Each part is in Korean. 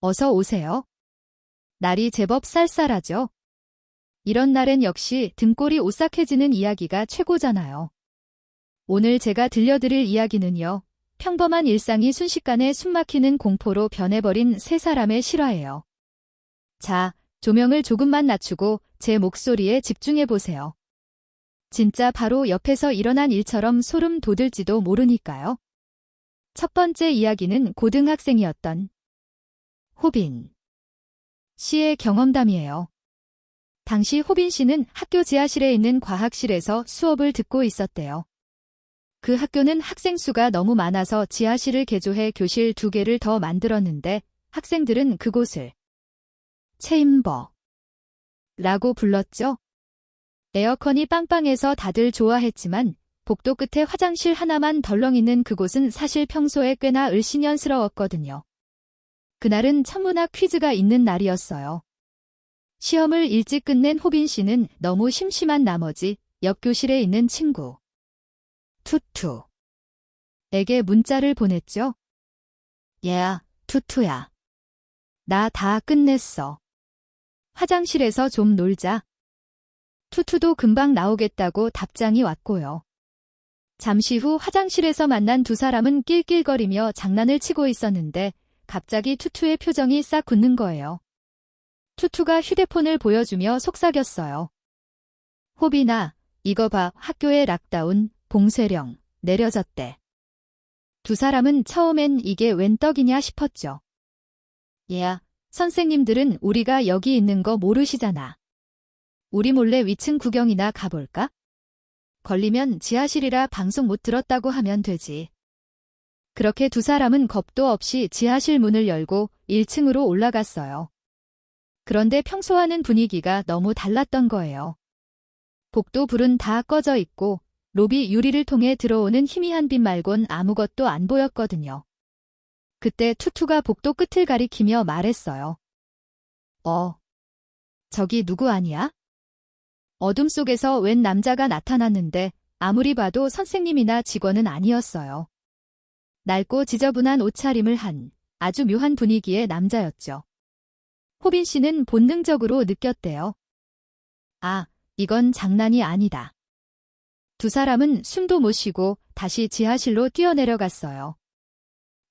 어서 오세요. 날이 제법 쌀쌀하죠? 이런 날엔 역시 등골이 오싹해지는 이야기가 최고잖아요. 오늘 제가 들려드릴 이야기는요. 평범한 일상이 순식간에 숨막히는 공포로 변해버린 세 사람의 실화예요. 자, 조명을 조금만 낮추고 제 목소리에 집중해보세요. 진짜 바로 옆에서 일어난 일처럼 소름 돋을지도 모르니까요. 첫 번째 이야기는 고등학생이었던 호빈 씨의 경험담이에요. 당시 호빈 씨는 학교 지하실에 있는 과학실에서 수업을 듣고 있었대요. 그 학교는 학생 수가 너무 많아서 지하실을 개조해 교실 2개를 더 만들었는데 학생들은 그곳을 체인버 라고 불렀죠. 에어컨이 빵빵해서 다들 좋아했지만 복도 끝에 화장실 하나만 덜렁 있는 그곳은 사실 평소에 꽤나 을씨년스러웠거든요. 그날은 천문학 퀴즈가 있는 날이었어요. 시험을 일찍 끝낸 호빈 씨는 너무 심심한 나머지 옆 교실에 있는 친구 투투에게 문자를 보냈죠. 얘야, 투투야. 나 다 끝냈어. 화장실에서 좀 놀자. 투투도 금방 나오겠다고 답장이 왔고요. 잠시 후 화장실에서 만난 두 사람은 낄낄거리며 장난을 치고 있었는데 갑자기 투투의 표정이 싹 굳는 거예요. 투투가 휴대폰을 보여주며 속삭였어요. 호빈아, 이거 봐. 학교에 락다운, 봉쇄령, 내려졌대. 두 사람은 처음엔 이게 웬 떡이냐 싶었죠. 얘야, 선생님들은 우리가 여기 있는 거 모르시잖아. 우리 몰래 위층 구경이나 가볼까? 걸리면 지하실이라 방송 못 들었다고 하면 되지. 그렇게 두 사람은 겁도 없이 지하실 문을 열고 1층으로 올라갔어요. 그런데 평소와는 분위기가 너무 달랐던 거예요. 복도 불은 다 꺼져 있고 로비 유리를 통해 들어오는 희미한 빛 말곤 아무것도 안 보였거든요. 그때 투투가 복도 끝을 가리키며 말했어요. 저기 누구 아니야? 어둠 속에서 웬 남자가 나타났는데 아무리 봐도 선생님이나 직원은 아니었어요. 낡고 지저분한 옷차림을 한 아주 묘한 분위기의 남자였죠. 호빈 씨는 본능적으로 느꼈대요. 아, 이건 장난이 아니다. 두 사람은 숨도 못 쉬고 다시 지하실로 뛰어내려갔어요.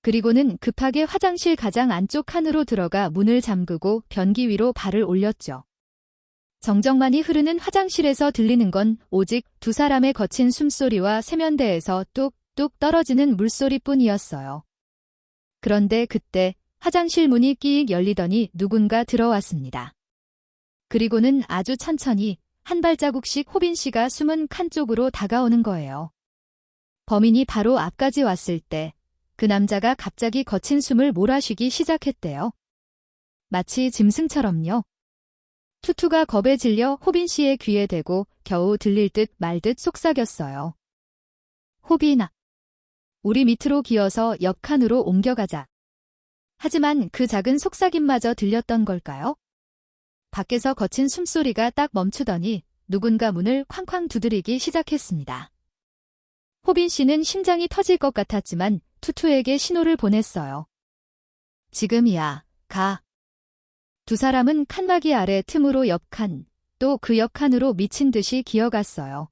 그리고는 급하게 화장실 가장 안쪽 칸으로 들어가 문을 잠그고 변기 위로 발을 올렸죠. 정적만이 흐르는 화장실에서 들리는 건 오직 두 사람의 거친 숨소리와 세면대에서 뚝뚝 떨어지는 물소리뿐이었어요. 그런데 그때 화장실 문이 끼익 열리더니 누군가 들어왔습니다. 그리고는 아주 천천히 한 발자국씩 호빈 씨가 숨은 칸 쪽으로 다가오는 거예요. 범인이 바로 앞까지 왔을 때 그 남자가 갑자기 거친 숨을 몰아쉬기 시작했대요. 마치 짐승처럼요. 투투가 겁에 질려 호빈 씨의 귀에 대고 겨우 들릴 듯 말 듯 속삭였어요. 호빈아, 우리 밑으로 기어서 옆 칸으로 옮겨가자. 하지만 그 작은 속삭임마저 들렸던 걸까요? 밖에서 거친 숨소리가 딱 멈추더니 누군가 문을 쾅쾅 두드리기 시작했습니다. 호빈 씨는 심장이 터질 것 같았지만 투투에게 신호를 보냈어요. 지금이야, 가. 두 사람은 칸막이 아래 틈으로 옆 칸, 또 그 옆 칸으로 미친 듯이 기어갔어요.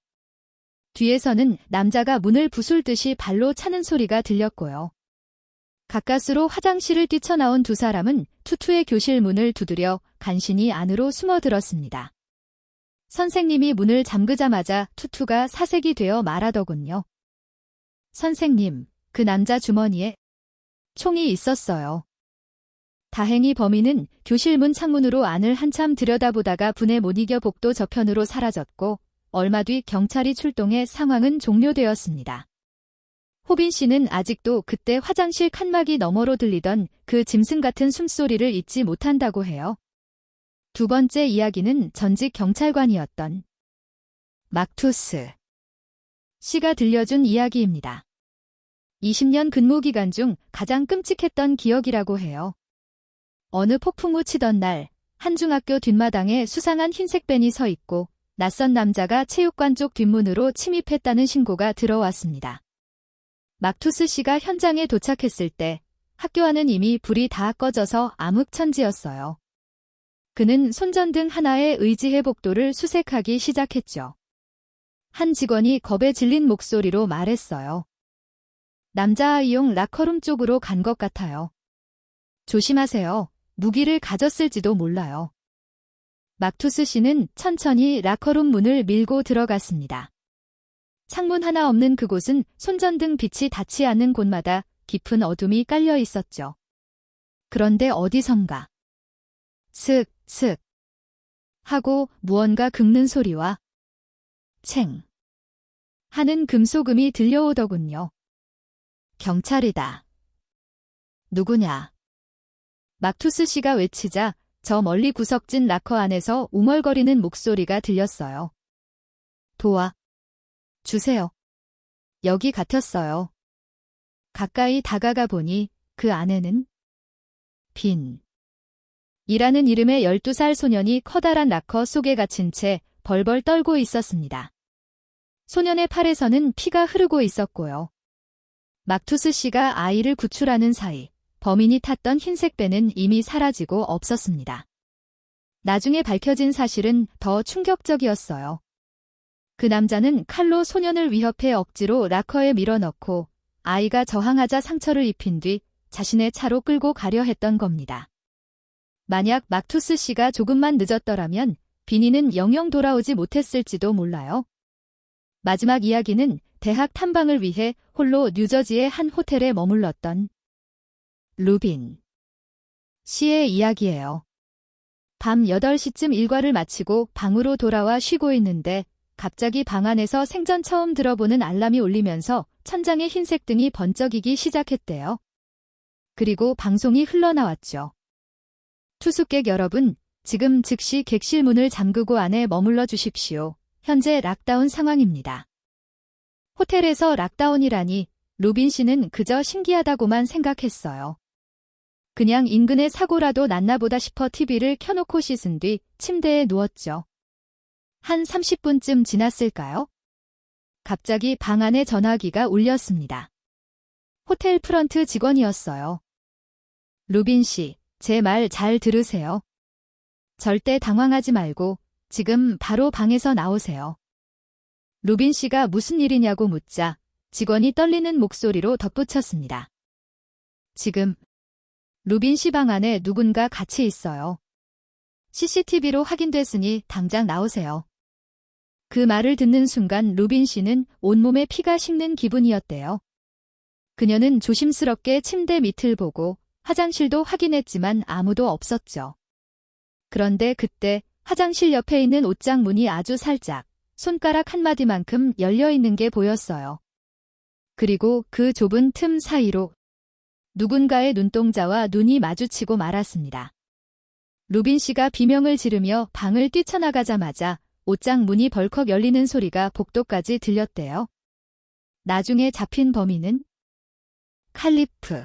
뒤에서는 남자가 문을 부술듯이 발로 차는 소리가 들렸고요. 가까스로 화장실을 뛰쳐나온 두 사람은 투투의 교실 문을 두드려 간신히 안으로 숨어들었습니다. 선생님이 문을 잠그자마자 투투가 사색이 되어 말하더군요. 선생님, 그 남자 주머니에 총이 있었어요. 다행히 범인은 교실 문 창문으로 안을 한참 들여다보다가 분에 못 이겨 복도 저편으로 사라졌고 얼마 뒤 경찰이 출동해 상황은 종료되었습니다. 호빈 씨는 아직도 그때 화장실 칸막이 너머로 들리던 그 짐승 같은 숨소리를 잊지 못한다고 해요. 두 번째 이야기는 전직 경찰관이었던 막투스 씨가 들려준 이야기입니다. 20년 근무 기간 중 가장 끔찍했던 기억이라고 해요. 어느 폭풍 우 치던 날, 한 중학교 뒷마당에 수상한 흰색 밴이 서 있고 낯선 남자가 체육관 쪽 뒷문으로 침입했다는 신고가 들어왔습니다. 막투스 씨가 현장에 도착했을 때 학교 안은 이미 불이 다 꺼져서 암흑천지였어요. 그는 손전등 하나에 의지해 복도를 수색하기 시작했죠. 한 직원이 겁에 질린 목소리로 말했어요. 남자아이용 라커룸 쪽으로 간 것 같아요. 조심하세요. 무기를 가졌을지도 몰라요. 막투스 씨는 천천히 라커룸 문을 밀고 들어갔습니다. 창문 하나 없는 그곳은 손전등 빛이 닿지 않는 곳마다 깊은 어둠이 깔려 있었죠. 그런데 어디선가 슥, 슥 하고 무언가 긁는 소리와 챙 하는 금소금이 들려오더군요. 경찰이다. 누구냐? 막투스 씨가 외치자 저 멀리 구석진 락커 안에서 웅얼거리는 목소리가 들렸어요. 도와 주세요. 여기 같았어요. 가까이 다가가 보니 그 안에는 빈이라는 이름의 12살 소년이 커다란 락커 속에 갇힌 채 벌벌 떨고 있었습니다. 소년의 팔에서는 피가 흐르고 있었고요. 막투스 씨가 아이를 구출하는 사이 범인이 탔던 흰색 배는 이미 사라지고 없었습니다. 나중에 밝혀진 사실은 더 충격적이었어요. 그 남자는 칼로 소년을 위협해 억지로 락커에 밀어넣고 아이가 저항하자 상처를 입힌 뒤 자신의 차로 끌고 가려 했던 겁니다. 만약 막투스 씨가 조금만 늦었더라면 비니는 영영 돌아오지 못했을지도 몰라요. 마지막 이야기는 대학 탐방을 위해 홀로 뉴저지의 한 호텔에 머물렀던 루빈 씨의 이야기예요. 밤 8시쯤 일과를 마치고 방으로 돌아와 쉬고 있는데 갑자기 방 안에서 생전 처음 들어보는 알람이 울리면서 천장에 흰색 등이 번쩍이기 시작했대요. 그리고 방송이 흘러나왔죠. 투숙객 여러분, 지금 즉시 객실 문을 잠그고 안에 머물러 주십시오. 현재 락다운 상황입니다. 호텔에서 락다운이라니 루빈 씨는 그저 신기하다고만 생각했어요. 그냥 인근의 사고라도 났나 보다 싶어 TV를 켜놓고 씻은 뒤 침대에 누웠죠. 한 30분쯤 지났을까요? 갑자기 방 안에 전화기가 울렸습니다. 호텔 프런트 직원이었어요. 루빈 씨, 제 말 잘 들으세요. 절대 당황하지 말고 지금 바로 방에서 나오세요. 루빈 씨가 무슨 일이냐고 묻자 직원이 떨리는 목소리로 덧붙였습니다. 지금 루빈 씨 방 안에 누군가 같이 있어요. CCTV로 확인됐으니 당장 나오세요. 그 말을 듣는 순간 루빈 씨는 온몸에 피가 식는 기분이었대요. 그녀는 조심스럽게 침대 밑을 보고 화장실도 확인했지만 아무도 없었죠. 그런데 그때 화장실 옆에 있는 옷장 문이 아주 살짝 손가락 한마디만큼 열려있는 게 보였어요. 그리고 그 좁은 틈 사이로 누군가의 눈동자와 눈이 마주치고 말았습니다. 루빈 씨가 비명을 지르며 방을 뛰쳐나가자마자 옷장 문이 벌컥 열리는 소리가 복도까지 들렸대요. 나중에 잡힌 범인은 칼리프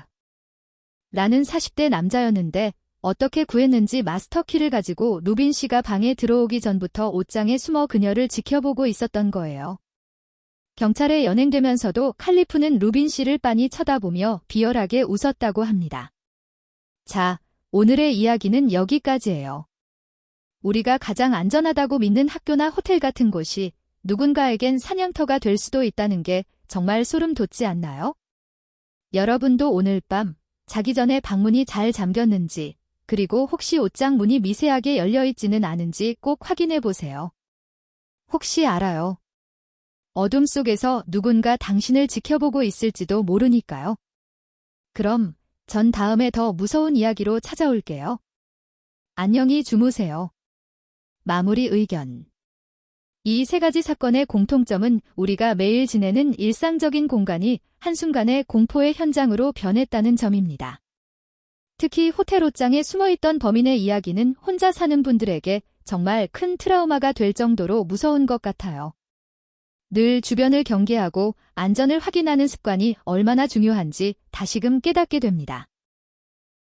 라는 40대 남자였는데 어떻게 구했는지 마스터키를 가지고 루빈 씨가 방에 들어오기 전부터 옷장에 숨어 그녀를 지켜보고 있었던 거예요. 경찰에 연행되면서도 칼리프는 루빈 씨를 빤히 쳐다보며 비열하게 웃었다고 합니다. 자, 오늘의 이야기는 여기까지예요. 우리가 가장 안전하다고 믿는 학교나 호텔 같은 곳이 누군가에겐 사냥터가 될 수도 있다는 게 정말 소름 돋지 않나요? 여러분도 오늘 밤 자기 전에 방문이 잘 잠겼는지 그리고 혹시 옷장 문이 미세하게 열려있지는 않은지 꼭 확인해 보세요. 혹시 알아요. 어둠 속에서 누군가 당신을 지켜보고 있을지도 모르니까요. 그럼 전 다음에 더 무서운 이야기로 찾아올게요. 안녕히 주무세요. 마무리 의견. 이 세 가지 사건의 공통점은 우리가 매일 지내는 일상적인 공간이 한순간에 공포의 현장으로 변했다는 점입니다. 특히 호텔 옷장에 숨어있던 범인의 이야기는 혼자 사는 분들에게 정말 큰 트라우마가 될 정도로 무서운 것 같아요. 늘 주변을 경계하고 안전을 확인하는 습관이 얼마나 중요한지 다시금 깨닫게 됩니다.